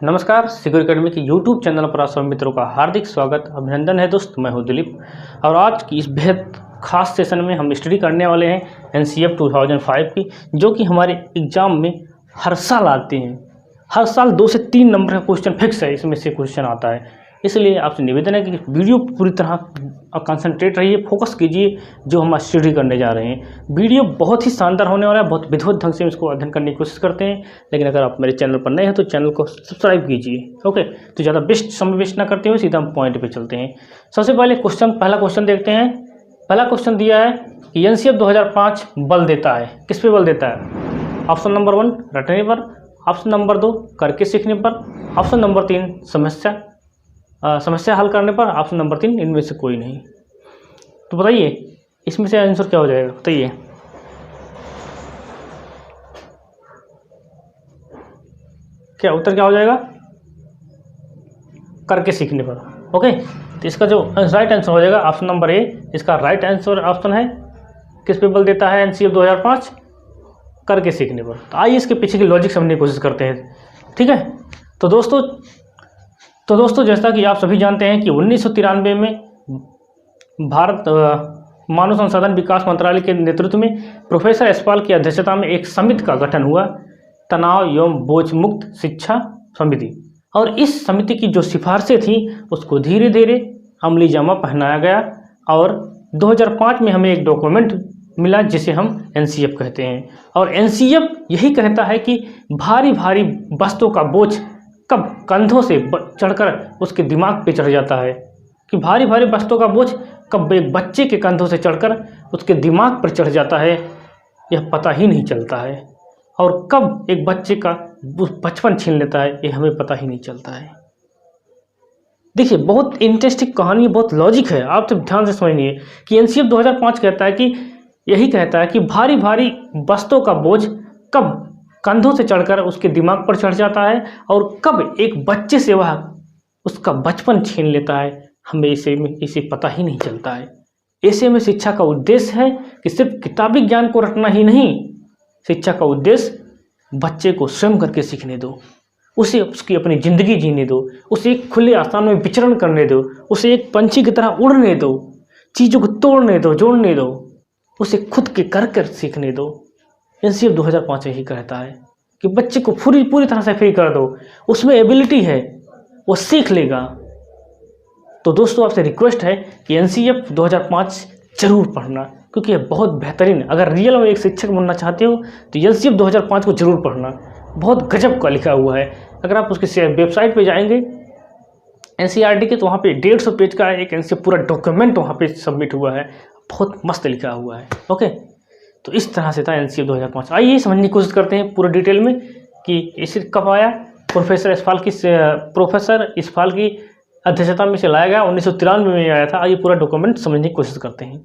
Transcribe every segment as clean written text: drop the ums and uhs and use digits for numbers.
नमस्कार, secure academy के YouTube channel पर आप सभी मित्रों का हार्दिक स्वागत अभिनंदन है दोस्त। मैं हूं दिलीप और आज की इस बेहद खास सेशन में हम स्टडी करने वाले हैं एनसीएफ 2005 की, जो कि हमारे एग्जाम में हर साल आते हैं। हर साल 2 से 3 नंबर का क्वेश्चन फिक्स है, इसमें से क्वेश्चन आता है। इसलिए आपसे निवेदन है कि वीडियो पूरी तरह कंसंट्रेट रहिए, फोकस कीजिए जो हम स्टडी करने जा रहे हैं। वीडियो बहुत ही शानदार होने वाला है, बहुत विधिवत ढंग से इसको अध्ययन करने की कोशिश करते हैं। लेकिन अगर आप मेरे चैनल पर नए हैं तो चैनल को सब्सक्राइब कीजिए। ओके, तो ज़्यादा समय वेस्ट ना करते हुए सीधा हम पॉइंट पे चलते हैं। सबसे पहले पहला क्वेश्चन देखते हैं। पहला क्वेश्चन दिया है कि एनसीएफ 2005 बल देता है, किस पे बल देता है? ऑप्शन नंबर 1 रटने पर, ऑप्शन नंबर 2 करके सीखने पर, ऑप्शन नंबर 3 समस्या हल करने पर, ऑप्शन नंबर 3 इनमें से कोई नहीं। तो बताइए इसमें से आंसर क्या हो जाएगा? बताइए। क्या उत्तर क्या हो जाएगा? करके सीखने पर। ओके, तो इसका जो राइट आंसर हो जाएगा ऑप्शन नंबर ए, इसका राइट आंसर ऑप्शन है। किस पे बल देता है एनसीएफ 2005? करके सीखने पर। तो आइए इसके पीछे की लॉजिक समझने की कोशिश करते हैं। ठीक है, तो दोस्तों जैसा कि आप सभी जानते हैं कि 1993 में भारत मानव संसाधन विकास मंत्रालय के नेतृत्व में प्रोफेसर यशपाल की अध्यक्षता में एक समिति का गठन हुआ, तनाव एवं बोझ मुक्त शिक्षा समिति। और इस समिति की जो सिफारिशें थी उसको धीरे धीरे अमली जामा पहनाया गया और 2005 में हमें एक डॉक्यूमेंट मिला जिसे हम एनसीएफ कहते हैं। और एनसीएफ यही कहता है कि भारी भारी वस्तुओं का बोझ कब कंधों से चढ़कर उसके दिमाग पे चढ़ जाता है, कि भारी भारी वस्तुओं का बोझ कब एक बच्चे के कंधों से चढ़कर उसके दिमाग पर चढ़ जाता है यह पता ही नहीं चलता है। और कब एक बच्चे का बचपन छीन लेता है ये हमें पता ही नहीं चलता है। देखिए बहुत इंटरेस्टिंग कहानी, बहुत लॉजिक है, आप सब ध्यान से समझिए कि एनसीएफ 2005 कहता है कि यही कहता है कि भारी भारी वस्तुओं का बोझ कब कंधों से चढ़कर उसके दिमाग पर चढ़ जाता है और कब एक बच्चे से वह उसका बचपन छीन लेता है हमें इसे पता ही नहीं चलता है। ऐसे में शिक्षा का उद्देश्य है कि सिर्फ किताबी ज्ञान को रटना ही नहीं, शिक्षा का उद्देश्य बच्चे को स्वयं करके सीखने दो, उसे उसकी अपनी ज़िंदगी जीने दो, उसे एक खुले आसमान में विचरण करने दो, उसे एक पंछी की तरह उड़ने दो, चीज़ों को तोड़ने दो, जोड़ने दो, उसे खुद के कर सीखने दो। एनसीएफ 2005 यही कहता है कि बच्चे को पूरी तरह से फ्री कर दो, उसमें एबिलिटी है, वो सीख लेगा। तो दोस्तों आपसे रिक्वेस्ट है कि एनसीएफ 2005 जरूर पढ़ना, क्योंकि ये बहुत बेहतरीन है। अगर रियल में एक शिक्षक बनना चाहते हो तो एनसीएफ 2005 को जरूर पढ़ना, बहुत गजब का लिखा हुआ है। अगर आप उसके वेबसाइट पे जाएंगे एनसीईआरटी के, तो वहाँ पे 150 पेज का एक एनसीएफ पूरा डॉक्यूमेंट वहाँ पे सबमिट हुआ है, बहुत मस्त लिखा हुआ है। ओके, तो इस तरह से था एनसीएफ 2005। आइए समझने की कोशिश करते हैं पूरे डिटेल में कि इसे कब आया। प्रोफेसर यशपाल की अध्यक्षता में से लाया गया, 1993 में आया था। आइए पूरा डॉक्यूमेंट समझने की कोशिश करते हैं।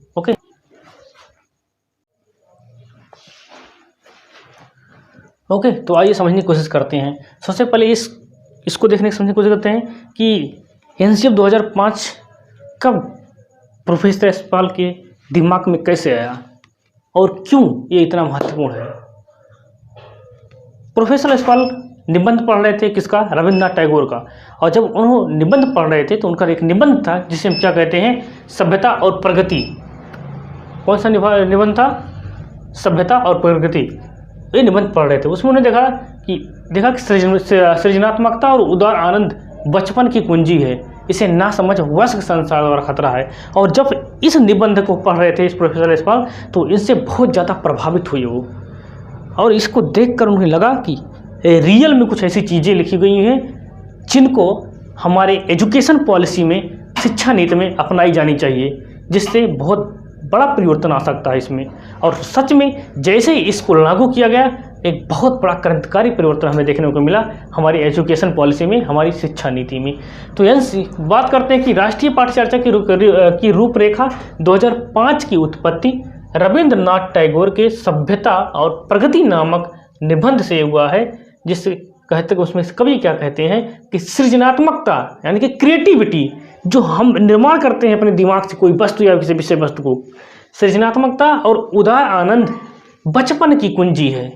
ओके, तो आइए समझने की कोशिश करते हैं। सबसे पहले इसको देखने की समझने की कोशिश करते हैं कि एनसीएफ 2005 कब प्रोफेसर यशपाल के दिमाग में कैसे आया और क्यों ये इतना महत्वपूर्ण है। प्रोफेसर यशपाल निबंध पढ़ रहे थे, किसका? रविंद्रनाथ टैगोर का। और जब उन्होंने निबंध पढ़ रहे थे तो उनका एक निबंध था जिसे हम क्या कहते हैं, सभ्यता और प्रगति। कौन सा निबंध था? सभ्यता और प्रगति। ये निबंध पढ़ रहे थे, उसमें उन्होंने देखा कि सृजनात्मकता और उदार आनंद बचपन की कुंजी है, इसे ना समझ वयस्क संसार द्वारा खतरा है। और जब इस निबंध को पढ़ रहे थे इस प्रोफेसर यशपाल, तो इनसे बहुत ज़्यादा प्रभावित हुए वो, और इसको देखकर उन्हें लगा कि रियल में कुछ ऐसी चीज़ें लिखी गई हैं जिनको हमारे एजुकेशन पॉलिसी में, शिक्षा नीति में अपनाई जानी चाहिए, जिससे बहुत बड़ा परिवर्तन आ सकता है इसमें। और सच में जैसे ही इसको लागू किया गया, एक बहुत बड़ा क्रांतिकारी परिवर्तन हमें देखने को मिला हमारी एजुकेशन पॉलिसी में, हमारी शिक्षा नीति में। तो बात करते हैं कि राष्ट्रीय पाठ्यचर्चा की रूपरेखा 2005 की उत्पत्ति रविंद्रनाथ टैगोर के सभ्यता और प्रगति नामक निबंध से हुआ है, जिससे कहते हैं उसमें कवि क्या कहते हैं कि सृजनात्मकता यानी कि क्रिएटिविटी जो हम निर्माण करते हैं अपने दिमाग से कोई वस्तु या किसी विषय वस्तु को, सृजनात्मकता और उदार आनंद बचपन की कुंजी है,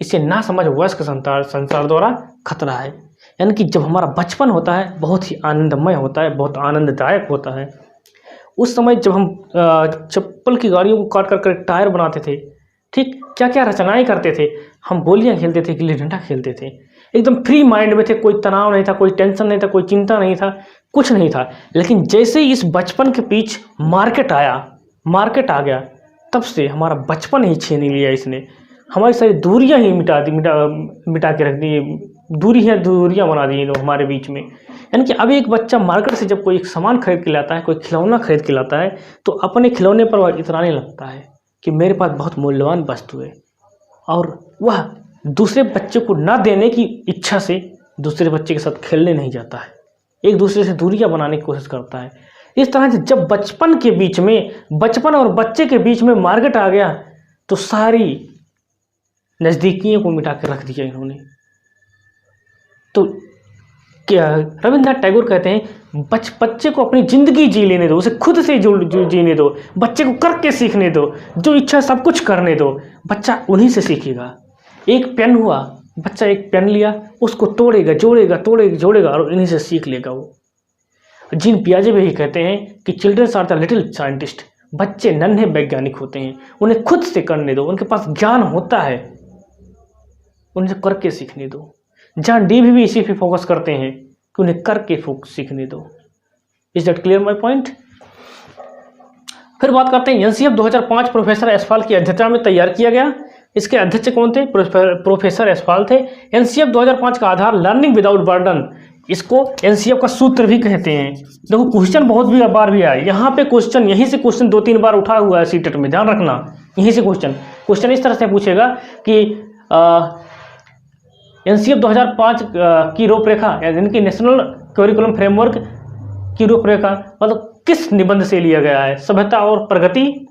इसे ना समझ वयस्क संसार द्वारा खतरा है। यानी कि जब हमारा बचपन होता है बहुत ही आनंदमय होता है, बहुत आनंददायक होता है। उस समय जब हम चप्पल की गाड़ियों को काट कर टायर बनाते थे, ठीक, क्या क्या रचनाएं करते थे, हम गोलियां खेलते थे, गिल्ली डंडा खेलते थे, एकदम फ्री माइंड में थे, कोई तनाव नहीं था, कोई टेंशन नहीं था, कोई चिंता नहीं था, कुछ नहीं था। लेकिन जैसे ही इस बचपन के बीच मार्केट आ गया, तब से हमारा बचपन ही छीन लिया इसने, हमारी सारी दूरियां ही मिटा के रख दी, दूरियां बना दी लोग हमारे बीच में। यानी कि अभी एक बच्चा मार्केट से जब कोई एक सामान खरीद के लाता है, कोई खिलौना खरीद के लाता है, तो अपने खिलौने पर वह इतराने लगता है कि मेरे पास बहुत मूल्यवान वस्तु है, और वह दूसरे बच्चे को ना देने की इच्छा से दूसरे बच्चे के साथ खेलने नहीं जाता है, एक दूसरे से दूरियां बनाने की कोशिश करता है। इस तरह से जब बचपन और बच्चे के बीच में मार्केट आ गया, तो सारी नज़दीकियों को मिटा के रख दिया इन्होंने। तो क्या रविन्द्रनाथ टैगोर कहते हैं, बच्चे को अपनी ज़िंदगी जी लेने दो, उसे खुद से जीने दो, बच्चे को करके सीखने दो, जो इच्छा सब कुछ करने दो, बच्चा उन्हीं से सीखेगा। एक पेन हुआ, बच्चा एक पेन लिया, उसको तोड़ेगा, जोड़ेगा और इन्हीं से सीख लेगा वो। जीन पियाजे भी कहते हैं कि childrens are the little scientist, बच्चे नन्हे वैज्ञानिक होते हैं, उन्हें खुद से करने दो, उनके पास ज्ञान होता है, उन्हें करके सीखने दो। जॉन डी भी इसी पे फोकस करते हैं कि उन्हें करके सीखने दो। Is that clear my point? फिर बात करते हैं एनसीएफ 2005 प्रोफेसर एसफाल की अध्यक्षता में तैयार किया गया। इसके अध्यक्ष कौन थे? प्रोफेसर एसफाल थे। एनसीएफ 2005 का आधार लर्निंग विदाउट बर्डन, इसको एनसीएफ का सूत्र भी कहते हैं। देखो क्वेश्चन बहुत भी बार भी आए, यहाँ पे क्वेश्चन यहीं से क्वेश्चन 2-3 बार उठा हुआ है सीटेट में, ध्यान रखना, यहीं से क्वेश्चन इस तरह से पूछेगा कि एनसीएफ 2005 की रूपरेखा, यानी कि नेशनल करिकुलम फ्रेमवर्क की रूपरेखा मतलब किस निबंध से लिया गया है? सभ्यता और प्रगति,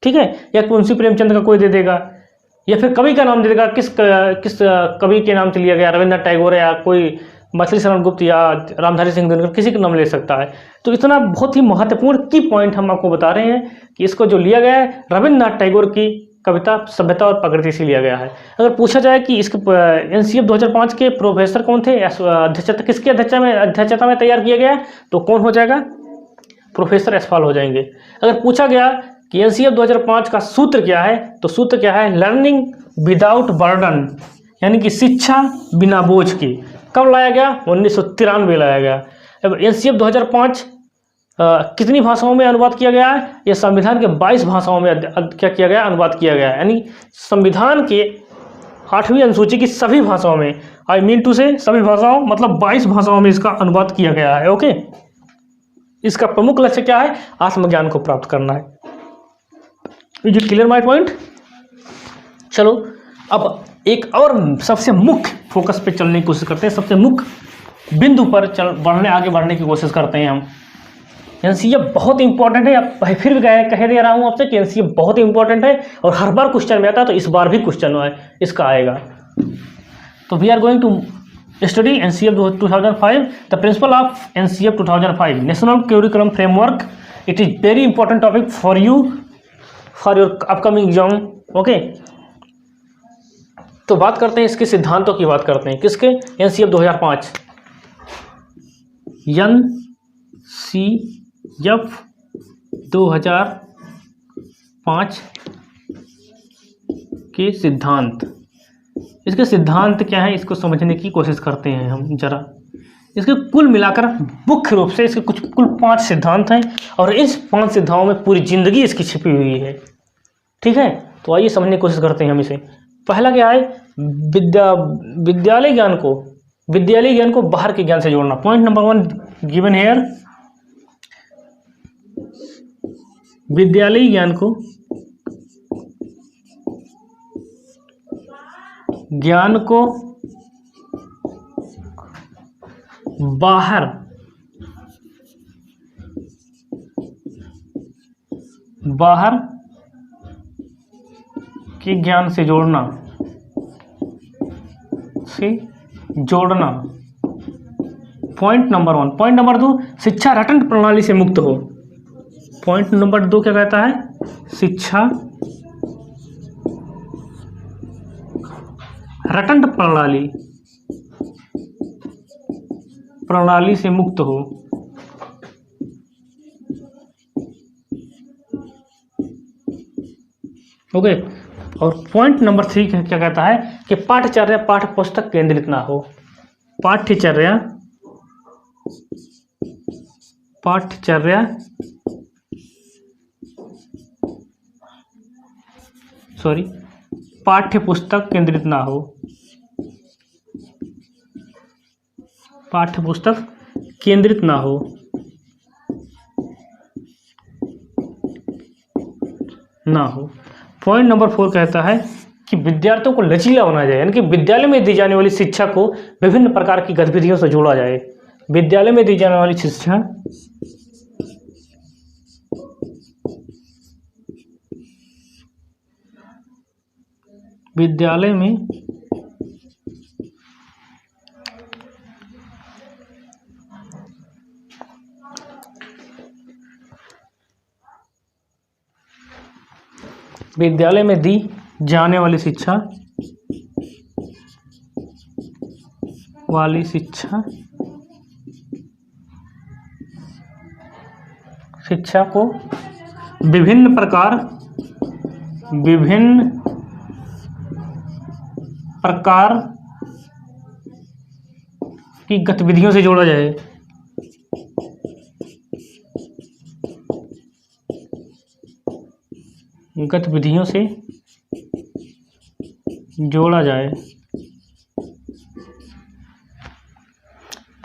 ठीक है, या मुंशी प्रेमचंद का कोई दे देगा, या फिर कवि का नाम दे देगा, किस कवि के नाम से लिया गया, रविन्द्रनाथ टैगोर या कोई मछली शरण गुप्त या रामधारी सिंह दिनकर, किसी का नाम ले सकता है। तो इतना बहुत ही महत्वपूर्ण की पॉइंट हम आपको बता रहे हैं कि इसको जो लिया गया है रविन्द्रनाथ टैगोर की कविता सभ्यता और प्रकृति से लिया गया है। अगर पूछा जाए कि इसके एनसीएफ 2005 के प्रोफेसर कौन थे, अध्यक्षता किसकी अध्यक्षता में तैयार किया गया, तो कौन हो जाएगा? प्रोफेसर एसफाल हो जाएंगे। अगर पूछा गया कि एनसीएफ 2005 का सूत्र क्या है, तो सूत्र क्या है? लर्निंग विदाउट बर्डन, यानी कि शिक्षा बिना बोझ की। कब लाया गया? 1993 लाया गया। अब एनसीएफ 2005 कितनी भाषाओं में अनुवाद किया गया है? यह संविधान के 22 भाषाओं में क्या किया गया? अनुवाद किया गया है। यानी संविधान के 8वीं अनुसूची की सभी भाषाओं में, आई मीन टू से सभी भाषाओं मतलब 22 भाषाओं में इसका अनुवाद किया गया है। ओके, इसका प्रमुख लक्ष्य क्या है? आत्मज्ञान को प्राप्त करना है। Is it clear my point? चलो अब एक और सबसे मुख्य फोकस पे चलने की कोशिश करते हैं, सबसे मुख्य बिंदु पर आगे बढ़ने की कोशिश करते हैं हम। एनसीएफ बहुत इंपॉर्टेंट है, अब फिर भी कह दे रहा हूँ आपसे कि एनसीएफ बहुत इंपॉर्टेंट है और हर बार क्वेश्चन में आता है, तो इस बार भी क्वेश्चन इसका आएगा। तो we are going to study NCF 2005, the principle of NCF 2005 national curriculum framework. It is very important topic for you for your upcoming exam. Okay, तो बात करते हैं इसके सिद्धांतों की, बात करते हैं किसके? एनसीएफ 2005। एनसीएफ 2005 के सिद्धांत, इसके सिद्धांत क्या है, इसको समझने की कोशिश करते हैं हम जरा। इसके कुल मिलाकर मुख्य रूप से इसके कुल 5 सिद्धांत हैं और इस 5 सिद्धांतों में पूरी जिंदगी इसकी छिपी हुई है। ठीक है, तो आइए समझने की कोशिश करते हैं हम इसे। पहला क्या है? विद्यालय ज्ञान को बाहर के ज्ञान से जोड़ना। पॉइंट नंबर 1 गिवन हेयर, विद्यालय ज्ञान को बाहर के ज्ञान से जोड़ना पॉइंट नंबर 1। पॉइंट नंबर 2, शिक्षा रटन प्रणाली से मुक्त हो। पॉइंट नंबर 2 क्या कहता है? शिक्षा रटन प्रणाली प्रणाली से मुक्त हो। ओके। और पॉइंट नंबर 3 क्या कहता है कि पाठ्यचर्या पाठ्य पुस्तक केंद्रित ना हो। पाठ्यचर्या पाठ्य पुस्तक केंद्रित ना हो। पाठ्य पुस्तक केंद्रित ना हो। पॉइंट नंबर 4 कहता है कि विद्यार्थियों को लचीला होना चाहिए, यानी कि विद्यालय में दी जाने वाली शिक्षा को विभिन्न प्रकार की गतिविधियों से जोड़ा जाए। विद्यालय में दी जाने वाली शिक्षा विद्यालय में दी जाने वाली शिक्षा को विभिन्न प्रकार की गतिविधियों से जोड़ा जाए।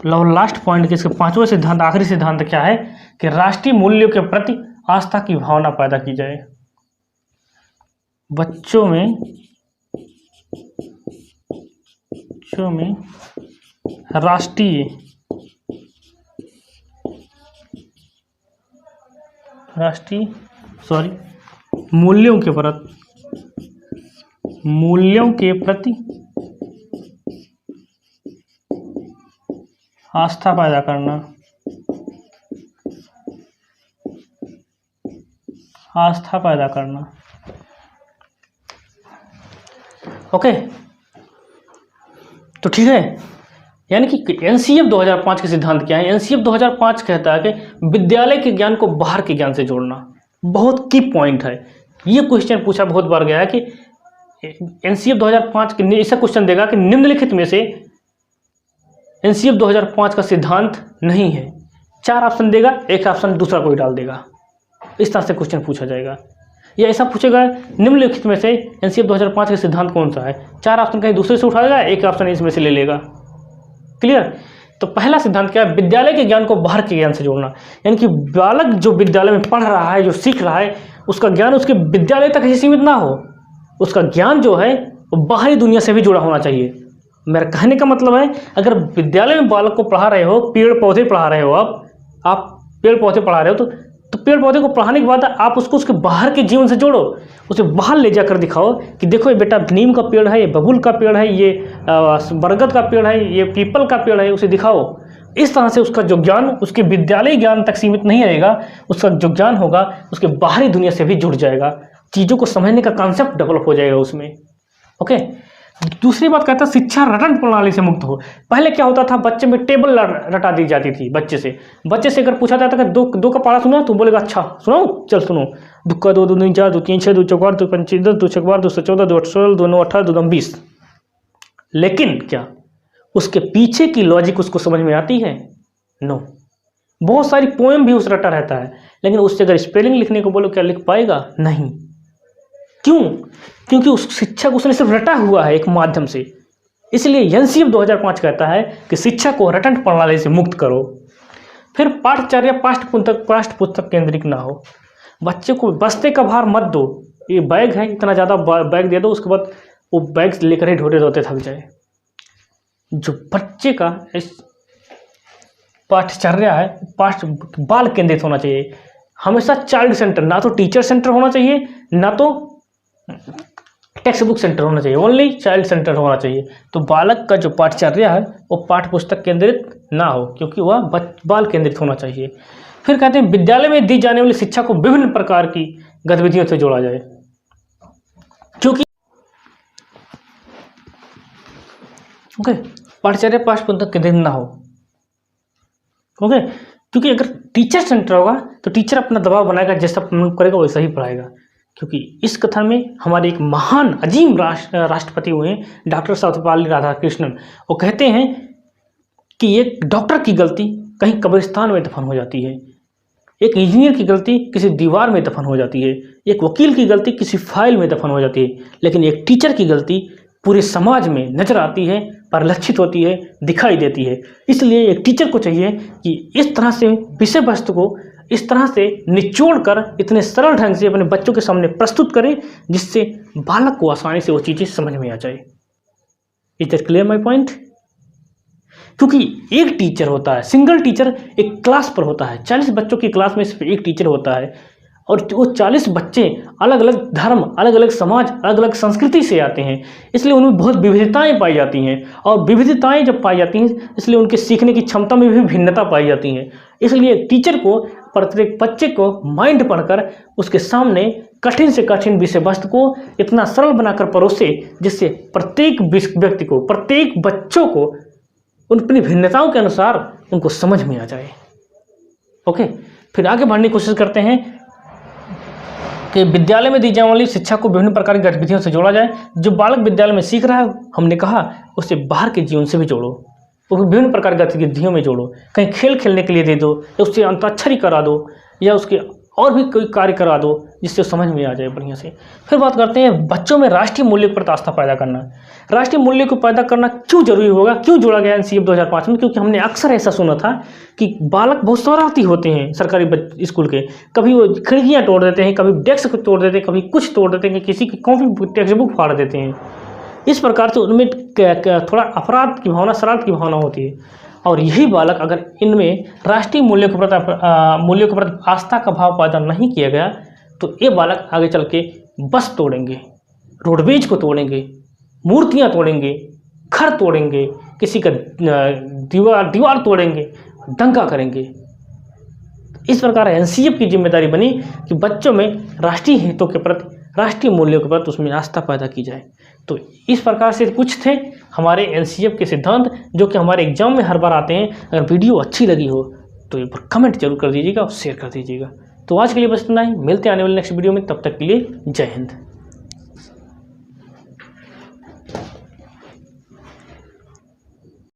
लास्ट पॉइंट के इसके 5वां सिद्धांत, आखिरी सिद्धांत क्या है कि राष्ट्रीय मूल्यों के प्रति आस्था की भावना पैदा की जाए। बच्चों में राष्ट्रीय मूल्यों के प्रति आस्था पैदा करना। ओके, तो ठीक है। यानी कि एनसीएफ 2005 के सिद्धांत क्या है? एनसीएफ 2005 कहता है कि विद्यालय के ज्ञान को बाहर के ज्ञान से जोड़ना। बहुत की पॉइंट है। ये क्वेश्चन पूछा बहुत बार गया है कि एनसीएफ 2005 के ऐसा क्वेश्चन देगा कि निम्नलिखित में से एनसीएफ 2005 का सिद्धांत नहीं है। 4 ऑप्शन देगा, एक ऑप्शन दूसरा कोई डाल देगा। इस तरह से क्वेश्चन पूछा जाएगा। या ऐसा पूछेगा निम्नलिखित में से एनसीएफ 2005 का सिद्धांत कौन सा है? 4 ऑप्शन कहीं दूसरे से उठाएगा, एक ऑप्शन इसमें से ले लेगा। क्लियर? तो पहला सिद्धांत क्या है? विद्यालय के ज्ञान को बाहर के ज्ञान से जोड़ना। यानी कि बालक जो विद्यालय में पढ़ रहा है, जो सीख रहा है, उसका ज्ञान उसके विद्यालय तक ही सीमित ना हो। उसका ज्ञान जो है वो बाहरी दुनिया से भी जुड़ा होना चाहिए। मेरा कहने का मतलब है, अगर विद्यालय में बालक को पढ़ा रहे हो, पेड़ पौधे पढ़ा रहे हो, आप पेड़ पौधे पढ़ा रहे हो, तो पेड़ पौधे को पढ़ाने के बाद आप उसको उसके बाहर के जीवन से जोड़ो। उसे बाहर ले जाकर दिखाओ कि देखो ये बेटा नीम का पेड़ है, ये बबूल का पेड़ है, ये बरगद का पेड़ है, ये पीपल का पेड़ है। उसे दिखाओ। इस तरह से उसका जो ज्ञान उसके विद्यालय ज्ञान तक सीमित नहीं रहेगा। उसका जो ज्ञान होगा उसके बाहरी दुनिया से भी जुड़ जाएगा। चीज़ों को समझने का कॉन्सेप्ट डेवलप हो जाएगा उसमें। ओके। दूसरी बात कहता है शिक्षा रटन प्रणाली से मुक्त हो। पहले क्या होता था, बच्चे में टेबल रटा दी जाती थी। बच्चे से अगर पूछा जाता कि दो का पारा सुना, तो बोलेगा अच्छा सुनाओ, चल सुनो। 2 का 2 2 3 4 2 3 6 2 4 2 5 10 2 6 12 2 14 2 18 2 9 18 2 9 20। लेकिन क्या उसके पीछे की लॉजिक उसको समझ में आती है? नो। बहुत सारी पोएम भी उस रटा रहता है, लेकिन उससे अगर स्पेलिंग लिखने को बोलो, क्या लिख पाएगा? नहीं। क्यों? क्योंकि उस शिक्षा को उसने सिर्फ रटा हुआ है एक माध्यम से। इसलिए एनसीएफ 2005 कहता है कि शिक्षा को रटन प्रणाली से मुक्त करो। फिर पाठ्यचर्या पाठ्य पुस्तक केंद्रित ना हो। बच्चे को बस्ते का भार मत दो। ये बैग है, इतना ज़्यादा बैग दे दो, उसके बाद वो बैग लेकर ही ढोते ढोते थक जाए। जो बच्चे का पाठ्यचर्या है, बाल केंद्रित होना चाहिए। हमेशा चाइल्ड सेंटर, ना तो टीचर सेंटर होना चाहिए, ना तो टेक्स्ट बुक सेंटर होना चाहिए, ओनली चाइल्ड सेंटर होना चाहिए। तो बालक का जो पाठ्यचर्या है वो पाठ्य पुस्तक केंद्रित ना हो, क्योंकि वह बाल केंद्रित होना चाहिए। फिर कहते हैं विद्यालय में दी जाने वाली शिक्षा को विभिन्न प्रकार की गतिविधियों से जोड़ा जाए। क्योंकि ओके, पाठ्यचर्या पाठ्य पुस्तक केंद्रित ना हो। ओके, क्योंकि अगर टीचर सेंटर होगा तो टीचर अपना दबाव बनाएगा, जैसा करेगा वैसा ही पढ़ाएगा। क्योंकि इस कथन में हमारे एक महान अजीम राष्ट्रपति हुए डॉक्टर सर्वपल्ली राधाकृष्णन, वो कहते हैं कि एक डॉक्टर की गलती कहीं कब्रिस्तान में दफन हो जाती है, एक इंजीनियर की गलती किसी दीवार में दफन हो जाती है, एक वकील की गलती किसी फाइल में दफन हो जाती है, लेकिन एक टीचर की गलती पूरे समाज में नजर आती है, परिलक्षित होती है, दिखाई देती है। इसलिए एक टीचर को चाहिए कि इस तरह से विषय वस्तु को इस तरह से निचोड़ कर इतने सरल ढंग से अपने बच्चों के सामने प्रस्तुत करें जिससे बालक को आसानी से वो चीज़ें समझ में आ जाए। Is that clear my point? क्योंकि एक टीचर होता है, सिंगल टीचर एक क्लास पर होता है, 40 बच्चों की क्लास में सिर्फ एक टीचर होता है, और वो 40 बच्चे अलग अलग धर्म, अलग अलग समाज, अलग अलग संस्कृति से आते हैं, इसलिए उनमें बहुत विविधताएं पाई जाती हैं, और विविधताएं जब पाई जाती हैं इसलिए उनके सीखने की क्षमता में भी भिन्नता पाई जाती है। इसलिए टीचर को प्रत्येक बच्चे को माइंड पढ़कर उसके सामने कठिन से कठिन विषय वस्तु को इतना सरल बनाकर परोसे जिससे प्रत्येक व्यक्ति को, प्रत्येक बच्चों को अपनी भिन्नताओं के अनुसार उनको समझ में आ जाए। ओके, फिर आगे बढ़ने की कोशिश करते हैं कि विद्यालय में दी जाने वाली शिक्षा को विभिन्न प्रकार की गतिविधियों से जोड़ा जाए। जो बालक विद्यालय में सीख रहा है, हमने कहा उसे बाहर के जीवन से भी जोड़ो, वो विभिन्न प्रकार की गतिविधियों में जोड़ो। कहीं खेल खेलने के लिए दे दो, या उससे अंताक्षरी करा दो, या उसके और भी कोई कार्य करा दो जिससे समझ में आ जाए बढ़िया से। फिर बात करते हैं बच्चों में राष्ट्रीय मूल्य पर आस्था पैदा करना। राष्ट्रीय मूल्य को पैदा करना क्यों जरूरी होगा, क्यों जोड़ा गया एनसीएफ 2005 में? क्योंकि हमने अक्सर ऐसा सुना था कि बालक बहुत शरारती होते हैं सरकारी स्कूल के, कभी वो खिड़कियाँ तोड़ देते हैं, कभी डेस्क को तोड़ देते हैं, कभी कुछ तोड़ देते हैं, किसी की कॉपी टेक्स्ट बुक फाड़ देते हैं। इस प्रकार से उनमें थोड़ा अपराध की भावना, शरारत की भावना होती है। और यही बालक अगर इनमें राष्ट्रीय मूल्यों के प्रति आस्था का भाव पैदा नहीं किया गया तो ये बालक आगे चल के बस तोड़ेंगे, रोडवेज को तोड़ेंगे, मूर्तियां तोड़ेंगे, घर तोड़ेंगे, किसी का दीवार तोड़ेंगे, दंगा करेंगे। इस प्रकार एनसीएफ की जिम्मेदारी बनी कि बच्चों में राष्ट्रीय हितों के प्रति, राष्ट्रीय मूल्यों के प्रति उसमें आस्था पैदा की जाए। तो इस प्रकार से कुछ थे हमारे एनसीएफ के सिद्धांत जो कि हमारे एग्जाम में हर बार आते हैं। अगर वीडियो अच्छी लगी हो तो एक बार कमेंट जरूर कर दीजिएगा और शेयर कर दीजिएगा। तो आज के लिए बस इतना ही, मिलते हैं आने वाले नेक्स्ट वीडियो में, तब तक के लिए जय हिंद।